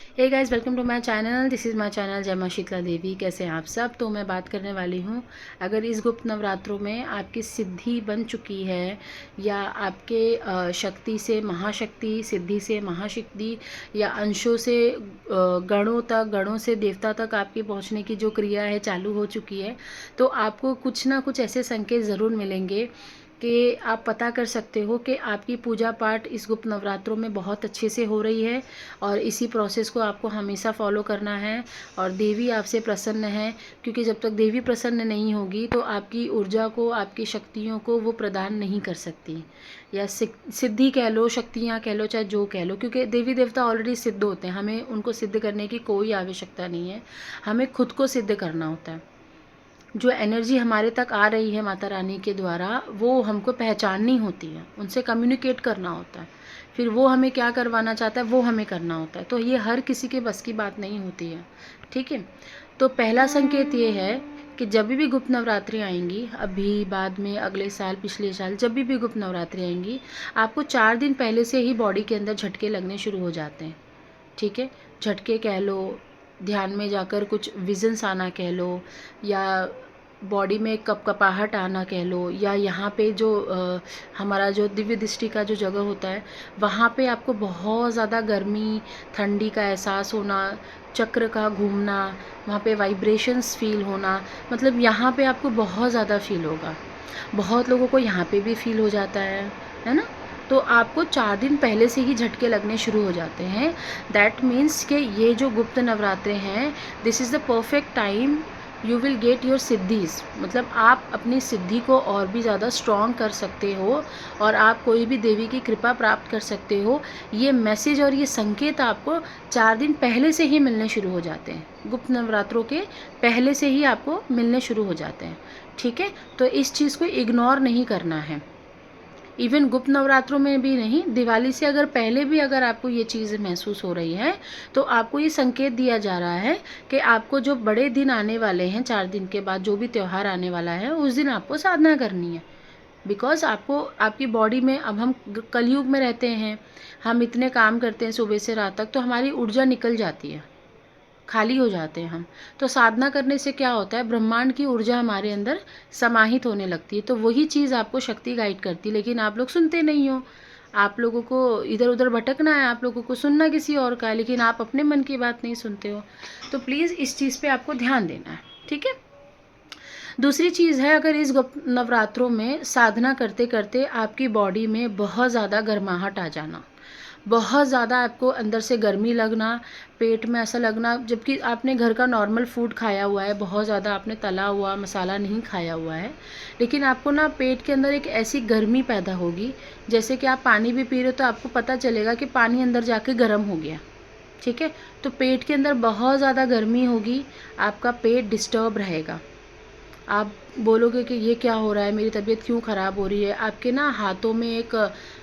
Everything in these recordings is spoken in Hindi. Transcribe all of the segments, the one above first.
Hey guys, welcome to my channel. This is my channel Jai Maa Sheetla देवी। कैसे हैं आप सब? तो मैं बात करने वाली हूँ, अगर इस गुप्त नवरात्रों में आपकी सिद्धि बन चुकी है या आपके शक्ति से महाशक्ति, सिद्धि से महाशक्ति या अंशों से गणों से देवता तक आपकी पहुँचने की जो क्रिया है चालू हो चुकी है, तो आपको कुछ ना कुछ ऐसे संकेत ज़रूर मिलेंगे कि आप पता कर सकते हो कि आपकी पूजा पाठ इस गुप्त नवरात्रों में बहुत अच्छे से हो रही है। और इसी प्रोसेस को आपको हमेशा फॉलो करना है और देवी आपसे प्रसन्न है, क्योंकि जब तक देवी प्रसन्न नहीं होगी तो आपकी ऊर्जा को, आपकी शक्तियों को वो प्रदान नहीं कर सकती। या सिद्धि कह लो, शक्तियाँ कह लो, चाहे जो कह लो, क्योंकि देवी देवता ऑलरेडी सिद्ध होते हैं। हमें उनको सिद्ध करने की कोई आवश्यकता नहीं है, हमें खुद को सिद्ध करना होता है। जो एनर्जी हमारे तक आ रही है माता रानी के द्वारा, वो हमको पहचाननी होती है, उनसे कम्युनिकेट करना होता है। फिर वो हमें क्या करवाना चाहता है वो हमें करना होता है। तो ये हर किसी के बस की बात नहीं होती है, ठीक है। तो पहला संकेत ये है कि जब भी गुप्त नवरात्रि आएंगी, अभी, बाद में, अगले साल, पिछले साल, जब भी गुप्त नवरात्रि आएंगी, आपको 4 दिन पहले से ही बॉडी के अंदर झटके लगने शुरू हो जाते हैं, ठीक है। झटके कह लो, ध्यान में जाकर कुछ विजन्स आना कह लो, या बॉडी में कपकपाहट आना कह लो, या यहाँ पे जो हमारा जो दिव्य दृष्टि का जो जगह होता है, वहाँ पे आपको बहुत ज़्यादा गर्मी, ठंडी का एहसास होना, चक्र का घूमना, वहाँ पे वाइब्रेशंस फील होना, मतलब यहाँ पे आपको बहुत ज़्यादा फील होगा। बहुत लोगों को यहाँ पे भी फील हो जाता है ना। तो आपको 4 दिन पहले से ही झटके लगने शुरू हो जाते हैं। दैट मीन्स कि ये जो गुप्त नवरात्रे हैं, this is the perfect time you will get your siddhis. मतलब आप अपनी सिद्धि को और भी ज़्यादा स्ट्रॉन्ग कर सकते हो और आप कोई भी देवी की कृपा प्राप्त कर सकते हो। ये मैसेज और ये संकेत आपको 4 दिन पहले से ही मिलने शुरू हो जाते हैं। गुप्त नवरात्रों के पहले से ही आपको मिलने शुरू हो जाते हैं, ठीक है। तो इस चीज़ को इग्नोर नहीं करना है। इवन गुप्त नवरात्रों में भी नहीं, दिवाली से अगर पहले भी अगर आपको ये चीज़ महसूस हो रही है, तो आपको ये संकेत दिया जा रहा है कि आपको जो बड़े दिन आने वाले हैं, 4 दिन के बाद जो भी त्यौहार आने वाला है, उस दिन आपको साधना करनी है। बिकॉज आपको, आपकी बॉडी में, अब हम कलयुग में रहते हैं, हम इतने काम करते हैं सुबह से रात तक, तो हमारी ऊर्जा निकल जाती है, खाली हो जाते हैं हम। तो साधना करने से क्या होता है, ब्रह्मांड की ऊर्जा हमारे अंदर समाहित होने लगती है। तो वही चीज़ आपको शक्ति गाइड करती है, लेकिन आप लोग सुनते नहीं हो। आप लोगों को इधर उधर भटकना है, आप लोगों को सुनना किसी और का है, लेकिन आप अपने मन की बात नहीं सुनते हो। तो प्लीज़ इस चीज़ पे आपको ध्यान देना है, ठीक है। दूसरी चीज़ है, अगर इस नवरात्रों में साधना करते करते आपकी बॉडी में बहुत ज़्यादा गर्माहट आ जाना, बहुत ज़्यादा आपको अंदर से गर्मी लगना, पेट में ऐसा लगना जबकि आपने घर का नॉर्मल फूड खाया हुआ है, बहुत ज़्यादा आपने तला हुआ मसाला नहीं खाया हुआ है, लेकिन आपको ना पेट के अंदर एक ऐसी गर्मी पैदा होगी, जैसे कि आप पानी भी पी रहे हो तो आपको पता चलेगा कि पानी अंदर जाके गर्म हो गया, ठीक है। तो पेट के अंदर बहुत ज़्यादा गर्मी होगी, आपका पेट डिस्टर्ब रहेगा। आप बोलोगे कि ये क्या हो रहा है, मेरी तबीयत क्यों ख़राब हो रही है। आपके ना हाथों में एक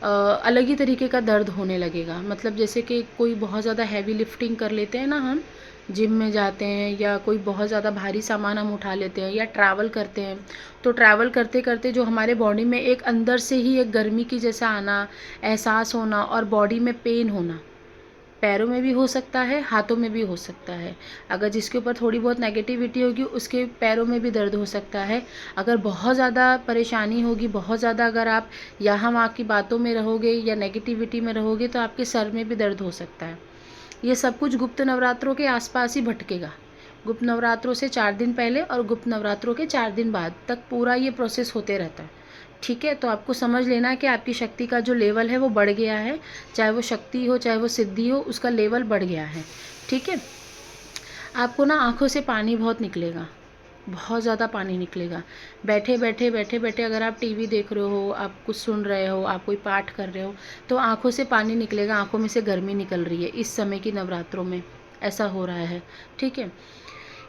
अलग ही तरीके का दर्द होने लगेगा। मतलब जैसे कि कोई बहुत ज़्यादा हैवी लिफ्टिंग कर लेते हैं ना, हम जिम में जाते हैं, या कोई बहुत ज़्यादा भारी सामान हम उठा लेते हैं, या ट्रैवल करते हैं, तो ट्रैवल करते करते जो हमारे बॉडी में एक अंदर से ही एक गर्मी की जैसा आना, एहसास होना, और बॉडी में पेन होना, पैरों में भी हो सकता है, हाथों में भी हो सकता है। अगर जिसके ऊपर थोड़ी बहुत नेगेटिविटी होगी, उसके पैरों में भी दर्द हो सकता है। अगर बहुत ज़्यादा परेशानी होगी, बहुत ज़्यादा अगर आप यहाँ वहाँ की बातों में रहोगे या नेगेटिविटी में रहोगे, तो आपके सर में भी दर्द हो सकता है। ये सब कुछ गुप्त नवरात्रों के आसपास ही भटकेगा। गुप्त नवरात्रों से 4 दिन पहले और गुप्त नवरात्रों के 4 दिन बाद तक पूरा ये प्रोसेस होते रहता है, ठीक है। तो आपको समझ लेना है कि आपकी शक्ति का जो लेवल है वो बढ़ गया है, चाहे वो शक्ति हो चाहे वो सिद्धि हो, उसका लेवल बढ़ गया है, ठीक है। आपको ना आँखों से पानी बहुत निकलेगा, बहुत ज़्यादा पानी निकलेगा। बैठे बैठे बैठे बैठे अगर आप टीवी देख रहे हो, आप कुछ सुन रहे हो, आप कोई पाठ कर रहे हो, तो आँखों से पानी निकलेगा, आँखों में से गर्मी निकल रही है। इस समय की नवरात्रों में ऐसा हो रहा है, ठीक है।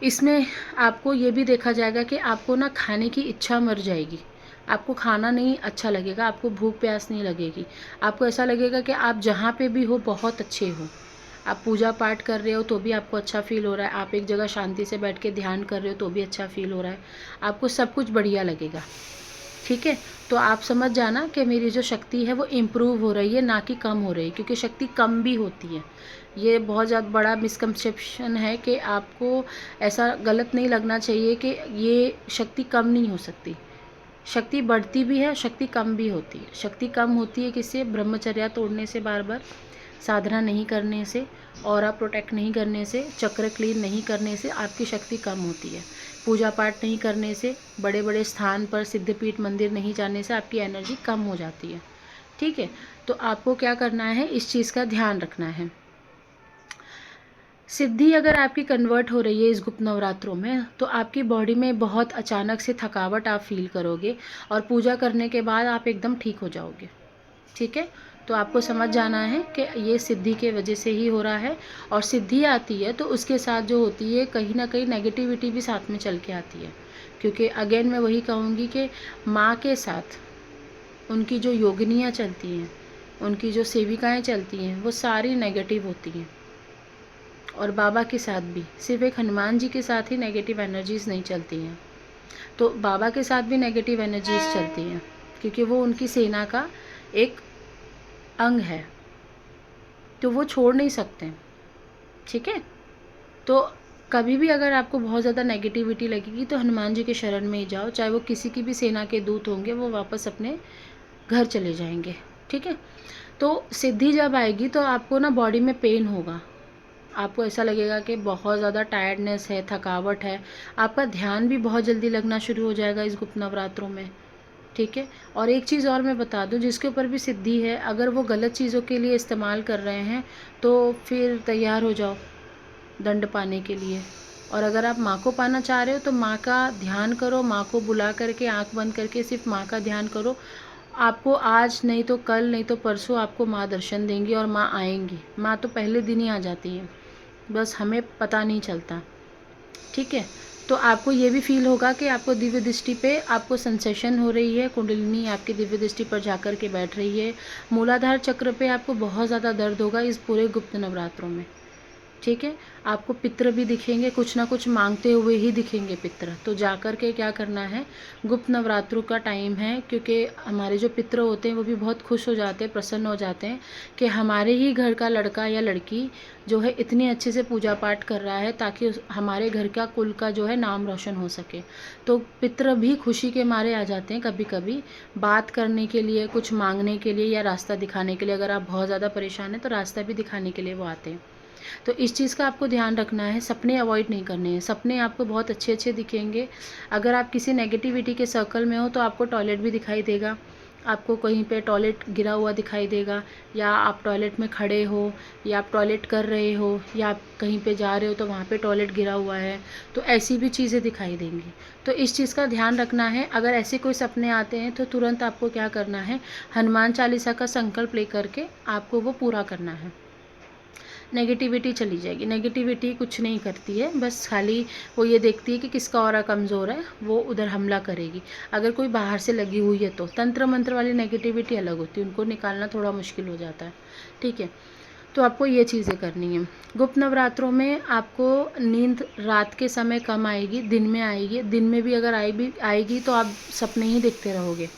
इसमें आपको ये भी देखा जाएगा कि आपको ना खाने की इच्छा मर जाएगी, आपको खाना नहीं अच्छा लगेगा, आपको भूख प्यास नहीं लगेगी। आपको ऐसा लगेगा कि आप जहाँ पे भी हो बहुत अच्छे हो। आप पूजा पाठ कर रहे हो तो भी आपको अच्छा फ़ील हो रहा है, आप एक जगह शांति से बैठ के ध्यान कर रहे हो तो भी अच्छा फ़ील हो रहा है, आपको सब कुछ बढ़िया लगेगा, ठीक है। तो आप समझ जाना कि मेरी जो शक्ति है वो इम्प्रूव हो रही है, ना कि कम हो रही है, क्योंकि शक्ति कम भी होती है। ये बहुत ज़्यादा बड़ा मिसकंसेप्शन है कि आपको ऐसा गलत नहीं लगना चाहिए कि ये शक्ति कम नहीं हो सकती। शक्ति बढ़ती भी है, शक्ति कम भी होती है। शक्ति कम होती है किससे? ब्रह्मचर्या तोड़ने से, बार बार साधना नहीं करने से, ऑरा प्रोटेक्ट नहीं करने से, चक्र क्लीन नहीं करने से आपकी शक्ति कम होती है। पूजा पाठ नहीं करने से, बड़े बड़े स्थान पर सिद्धपीठ मंदिर नहीं जाने से आपकी एनर्जी कम हो जाती है। ठीक है, तो आपको क्या करना है, इस चीज़ का ध्यान रखना है। सिद्धि अगर आपकी कन्वर्ट हो रही है इस गुप्त नवरात्रों में, तो आपकी बॉडी में बहुत अचानक से थकावट आप फील करोगे और पूजा करने के बाद आप एकदम ठीक हो जाओगे। ठीक है, तो आपको समझ जाना है कि ये सिद्धि के वजह से ही हो रहा है। और सिद्धि आती है तो उसके साथ जो होती है कहीं ना कहीं नेगेटिविटी भी साथ में चल के आती है, क्योंकि अगेन मैं वही कहूँगी कि माँ के साथ उनकी जो योगिनियाँ चलती हैं, उनकी जो सेविकाएँ चलती हैं, वो सारी नेगेटिव होती हैं। और बाबा के साथ भी, सिर्फ एक हनुमान जी के साथ ही नेगेटिव एनर्जीज़ नहीं चलती हैं, तो बाबा के साथ भी नेगेटिव एनर्जीज़ चलती हैं, क्योंकि वो उनकी सेना का एक अंग है, तो वो छोड़ नहीं सकते। ठीक है, तो कभी भी अगर आपको बहुत ज़्यादा नेगेटिविटी लगेगी तो हनुमान जी के शरण में ही जाओ, चाहे वो किसी की भी सेना के दूत होंगे, वो वापस अपने घर चले जाएंगे। ठीक है, तो सिद्धि जब आएगी तो आपको ना बॉडी में पेन होगा, आपको ऐसा लगेगा कि बहुत ज़्यादा टायर्डनेस है, थकावट है, आपका ध्यान भी बहुत जल्दी लगना शुरू हो जाएगा इस गुप्त नवरात्रों में। ठीक है, और एक चीज़ और मैं बता दूं, जिसके ऊपर भी सिद्धि है, अगर वो गलत चीज़ों के लिए इस्तेमाल कर रहे हैं तो फिर तैयार हो जाओ दंड पाने के लिए। और अगर आप माँ को पाना चाह रहे हो तो माँ का ध्यान करो, माँ को बुला करके आंख बंद करके सिर्फ माँ का ध्यान करो। आपको आज नहीं तो कल, नहीं तो परसों आपको माँ दर्शन देंगी और माँ आएंगी। माँ तो पहले दिन ही आ जाती है, बस हमें पता नहीं चलता। ठीक है, तो आपको ये भी फील होगा कि आपको दिव्य दृष्टि पे आपको सेंसेशन हो रही है, कुंडलिनी आपकी दिव्य दृष्टि पर जाकर के बैठ रही है। मूलाधार चक्र पे आपको बहुत ज़्यादा दर्द होगा इस पूरे गुप्त नवरात्रों में। ठीक है, आपको पितर भी दिखेंगे, कुछ ना कुछ मांगते हुए ही दिखेंगे पितर। तो जाकर के क्या करना है, गुप्त नवरात्रों का टाइम है, क्योंकि हमारे जो पितर होते हैं वो भी बहुत खुश हो जाते हैं, प्रसन्न हो जाते हैं कि हमारे ही घर का लड़का या लड़की जो है इतनी अच्छे से पूजा पाठ कर रहा है, ताकि हमारे घर का कुल का जो है नाम रोशन हो सके। तो पितर भी खुशी के मारे आ जाते हैं कभी कभी बात करने के लिए, कुछ मांगने के लिए या रास्ता दिखाने के लिए। अगर आप बहुत ज़्यादा परेशान हैं तो रास्ता भी दिखाने के लिए वो आते हैं। तो इस चीज़ का आपको ध्यान रखना है, सपने अवॉइड नहीं करने हैं। सपने आपको बहुत अच्छे अच्छे दिखेंगे। अगर आप किसी नेगेटिविटी के सर्कल में हो तो आपको टॉयलेट भी दिखाई देगा, आपको कहीं पे टॉयलेट गिरा हुआ दिखाई देगा, या आप टॉयलेट में खड़े हो, या आप टॉयलेट कर रहे हो, या आप कहीं पे जा रहे हो तो वहाँ पे टॉयलेट गिरा हुआ है, तो ऐसी भी चीज़ें दिखाई देंगी। तो इस चीज़ का ध्यान रखना है। अगर ऐसे कोई सपने आते हैं तो तुरंत आपको क्या करना है, हनुमान चालीसा का संकल्प ले करके आपको वो पूरा करना है। नेगेटिविटी चली जाएगी। नेगेटिविटी कुछ नहीं करती है, बस खाली वो ये देखती है कि किसका ऑरा कमज़ोर है, वो उधर हमला करेगी। अगर कोई बाहर से लगी हुई है तो तंत्र मंत्र वाली नेगेटिविटी अलग होती है, उनको निकालना थोड़ा मुश्किल हो जाता है। ठीक है, तो आपको ये चीज़ें करनी है। गुप्त नवरात्रों में आपको नींद रात के समय कम आएगी, दिन में आएगी। दिन में भी अगर आएगी तो आप सपने ही देखते रहोगे।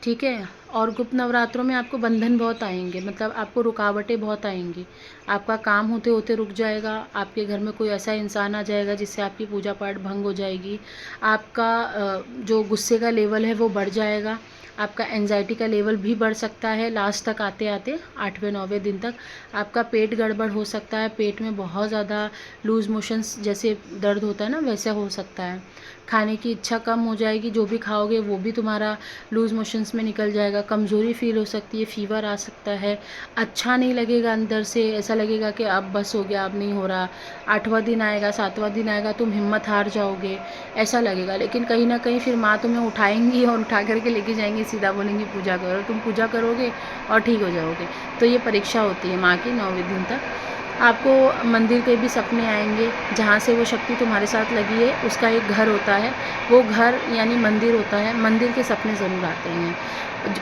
ठीक है, और गुप्त नवरात्रों में आपको बंधन बहुत आएंगे, मतलब आपको रुकावटें बहुत आएंगी। आपका काम होते होते रुक जाएगा, आपके घर में कोई ऐसा इंसान आ जाएगा जिससे आपकी पूजा पाठ भंग हो जाएगी। आपका जो गुस्से का लेवल है वो बढ़ जाएगा, आपका एंजाइटी का लेवल भी बढ़ सकता है। लास्ट तक आते आते 8वें 9वें दिन तक आपका पेट गड़बड़ हो सकता है, पेट में बहुत ज़्यादा लूज़ मोशंस जैसे दर्द होता है ना, वैसा हो सकता है। खाने की इच्छा कम हो जाएगी, जो भी खाओगे वो भी तुम्हारा लूज़ मोशंस में निकल जाएगा। कमज़ोरी फील हो सकती है, फीवर आ सकता है, अच्छा नहीं लगेगा अंदर से, ऐसा लगेगा कि अब बस हो गया, अब नहीं हो रहा। 8वां दिन आएगा, 7वां दिन आएगा, तुम हिम्मत हार जाओगे, ऐसा लगेगा। लेकिन कहीं ना कहीं फिर माँ तुम्हें उठाएंगी और उठा करके लेके जाएंगी, सीधा बोलेंगी पूजा करो, तुम पूजा करोगे और ठीक हो जाओगे। तो ये परीक्षा होती है माँ की 9वें दिन तक। आपको मंदिर के भी सपने आएंगे, जहाँ से वो शक्ति तुम्हारे साथ लगी है उसका एक घर होता है, वो घर यानी मंदिर होता है। मंदिर के सपने ज़रूर आते हैं।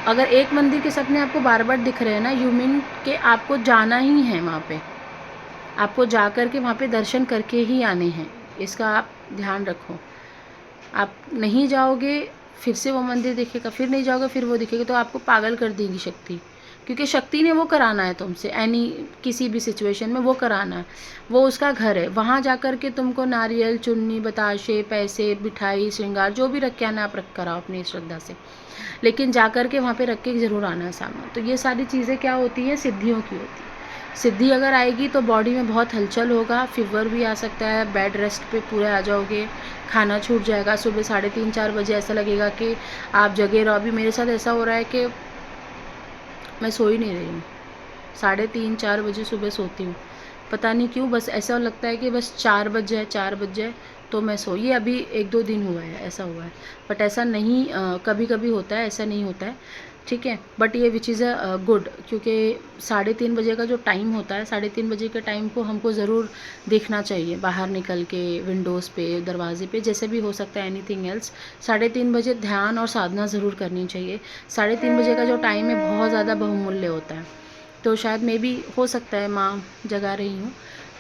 अगर एक मंदिर के सपने आपको बार बार दिख रहे हैं ना, यू मीन कि आपको जाना ही है वहाँ पे, आपको जा कर के वहाँ पे दर्शन करके ही आने हैं। इसका आप ध्यान रखो। आप नहीं जाओगे, फिर से वो मंदिर दिखेगा, फिर नहीं जाओगे, फिर वो दिखेगा, तो आपको पागल कर देगी शक्ति, क्योंकि शक्ति ने वो कराना है तुमसे, एनी किसी भी सिचुएशन में वो कराना है, वो उसका घर है। वहाँ जा कर के तुमको नारियल, चुन्नी, बताशे, पैसे, मिठाई, श्रृंगार जो भी रख के आना आप रख कर आओ अपनी श्रद्धा से, लेकिन जा कर के वहाँ पे रख के ज़रूर आना है सामान। तो ये सारी चीज़ें क्या होती हैं, सिद्धियों की होती है। सिद्धि अगर आएगी तो बॉडी में बहुत हलचल होगा, फीवर भी आ सकता है, बेड रेस्ट पे पूरे आ जाओगे, खाना छूट जाएगा, सुबह 3:30-4 बजे ऐसा लगेगा कि आप जगे रहो। अभी मेरे साथ ऐसा हो रहा है कि मैं सो ही नहीं रही हूँ, 3:30-4 बजे सुबह सोती हूँ, पता नहीं क्यों, बस ऐसा लगता है कि बस 4 बज जाए तो मैं सो। ये अभी 1-2 दिन हुआ है, ऐसा हुआ है, बट ऐसा नहीं, कभी कभी होता है, ऐसा नहीं होता है, ठीक है। बट ये विच इज़ अ गुड, क्योंकि 3:30 बजे का जो टाइम होता है, 3:30 बजे के टाइम को हमको ज़रूर देखना चाहिए, बाहर निकल के विंडोज़ पे, दरवाजे पे, जैसे भी हो सकता है, एनीथिंग एल्स। 3:30 बजे ध्यान और साधना ज़रूर करनी चाहिए। 3:30 बजे का जो टाइम है बहुत ज़्यादा बहुमूल्य होता है, तो शायद मे बी हो सकता है माँ जगा रही हूँ,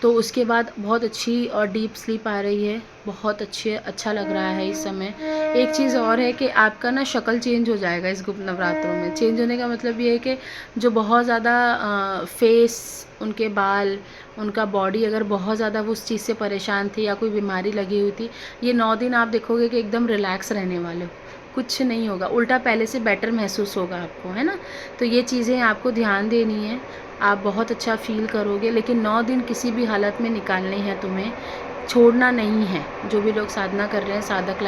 तो उसके बाद बहुत अच्छी और डीप स्लीप आ रही है, बहुत अच्छा लग रहा है इस समय। एक चीज़ और है कि आपका ना शक्ल चेंज हो जाएगा इस गुप्त नवरात्रों में। चेंज होने का मतलब ये है कि जो बहुत ज़्यादा फेस, उनके बाल, उनका बॉडी अगर बहुत ज़्यादा वो उस चीज़ से परेशान थी या कोई बीमारी लगी हुई थी, ये 9 दिन आप देखोगे कि एकदम रिलैक्स रहने वाले हो, कुछ नहीं होगा, उल्टा पहले से बेटर महसूस होगा आपको, है ना। तो ये चीज़ें आपको ध्यान देनी है, आप बहुत अच्छा फील करोगे। लेकिन 9 दिन किसी भी हालत में निकालने हैं तुम्हें, छोड़ना नहीं है। जो भी लोग साधना कर रहे हैं, साधक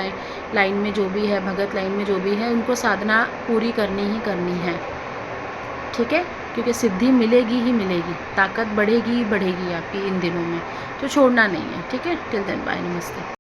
लाइन में जो भी है, भगत लाइन में जो भी है, उनको साधना पूरी करनी ही करनी है, ठीक है। क्योंकि सिद्धि मिलेगी ही मिलेगी, ताकत बढ़ेगी ही बढ़ेगी आपकी इन दिनों में, तो छोड़ना नहीं है, ठीक है। टिल देन बाय, नमस्ते।